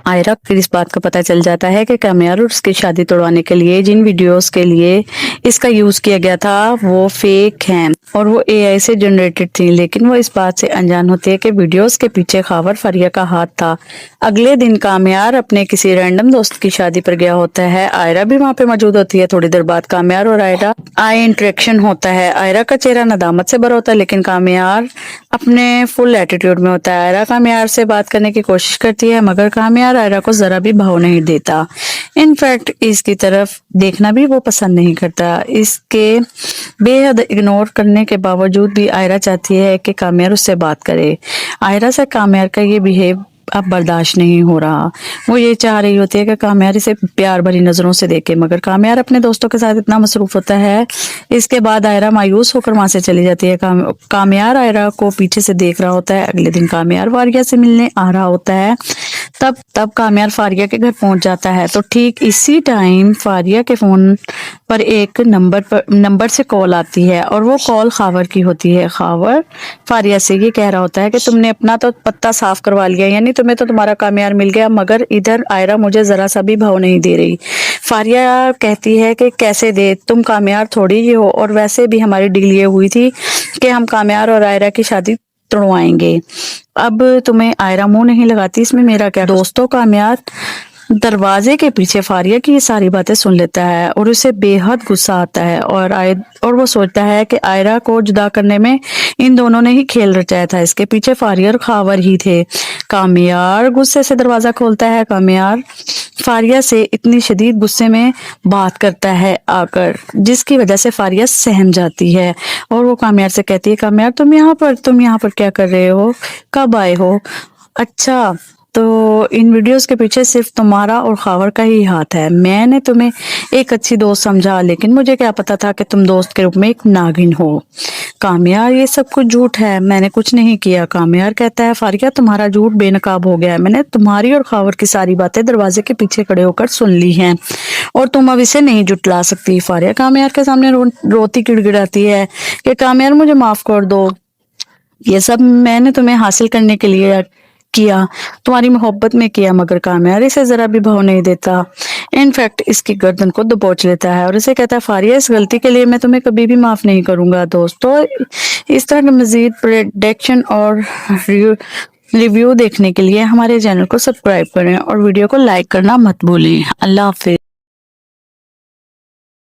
आयरा को इस बात का पता चल जाता है कि काम्यार और उसकी शादी तोड़वाने के लिए जिन वीडियोस के लिए इसका यूज किया गया था वो फेक हैं और वो एआई से जनरेटेड थी, लेकिन वो इस बात से अनजान होती है कि वीडियोस के पीछे खावर फारिया का हाथ था। अगले दिन काम्यार अपने किसी रैंडम दोस्त की शादी पर गया होता है। आयरा भी वहां पे मौजूद होती है। थोड़ी देर बाद काम्यार और आयरा आई इंटरेक्शन होता है। आयरा का चेहरा नदामत से भरा होता है, लेकिन काम्यार अपने फुल एटीट्यूड में होता है। आयरा काम्यार से बात करने की कोशिश करती है, मगर काम्यार आयरा को जरा भी भाव नहीं देता। इनफैक्ट इसकी तरफ देखना भी वो पसंद नहीं करता। इसके बेहद इग्नोर करने के बावजूद भी आयरा चाहती है कि काम्यार उससे बात करे। आयरा से काम्यार का ये बिहेव अब बर्दाश्त नहीं हो रहा। वो ये चाह रही होती है कि काम्यार इसे प्यार भरी नजरों से देखे, मगर काम्यार अपने दोस्तों के साथ इतना मसरूफ होता है। इसके बाद आयरा मायूस होकर वहां से चली जाती है। काम्यार आयरा को पीछे से देख रहा होता है। अगले दिन काम्यार फारिया से मिलने आ रहा होता है। तब काम्यार फारिया के घर पहुंच जाता है। तो ठीक इसी टाइम फारिया के फोन पर एक नंबर से कॉल आती है और वो कॉल खावर की होती है। खावर फारिया से ये कह रहा होता है कि तुमने अपना तो पत्ता साफ करवा लिया, यानी तुम्हें तो तुम्हारा काम्यार मिल गया, मगर इधर आयरा मुझे जरा सा भी भाव नहीं दे रही। फारिया कहती है कि कैसे दे, तुम काम्यार थोड़ी ही हो, और वैसे भी हमारी डील ये हुई थी कि हम काम्यार और आयरा की शादी तुड़वाएंगे। अब तुम्हें आयरा मुंह नहीं लगाती, इसमें मेरा क्या। दोस्तों काम्यार दरवाजे के पीछे फारिया की ये सारी बातें सुन लेता है और उसे बेहद गुस्सा आता है और वो सोचता है कि आयरा को जुदा करने में इन दोनों ने ही खेल रचाया था। इसके पीछे फारिया और खावर ही थे। काम्यार गुस्से से दरवाजा खोलता है। काम्यार फारिया से इतनी शदीद गुस्से में बात करता है आकर, जिसकी वजह से फारिया सहम जाती है और वो काम्यार से कहती है, काम्यार तुम यहाँ पर क्या कर रहे हो, कब आए हो? अच्छा, तो इन वीडियोस के पीछे सिर्फ तुम्हारा और खावर का ही हाथ है। मैंने तुम्हें एक अच्छी दोस्त समझा, लेकिन मुझे क्या पता था कि तुम दोस्त के रूप में एक नागिन हो। काम्यार ये सब कुछ झूठ है, मैंने कुछ नहीं किया। काम्यार कहता है, फारिया तुम्हारा झूठ बेनकाब हो गया है। मैंने तुम्हारी और खावर की सारी बातें दरवाजे के पीछे खड़े होकर सुन ली हैं और तुम अब इसे नहीं जुटला सकती। फारिया काम्यार के सामने रोती गिड़गिड़ाती है कि काम्यार मुझे माफ कर दो, ये सब मैंने तुम्हें हासिल करने के लिए किया, तुम्हारी मोहब्बत में किया, मगर काम्यार इसे जरा भी भाव नहीं देता। इनफैक्ट इसकी गर्दन को दबोच लेता है और इसे कहता है, फारिया इस गलती के लिए मैं तुम्हें कभी भी माफ नहीं करूंगा। दोस्तों इस तरह के मजीद प्रेडिक्शन और रिव्यू देखने के लिए हमारे चैनल को सब्सक्राइब करें और वीडियो को लाइक करना मत भूलें। अल्लाह हाफिज।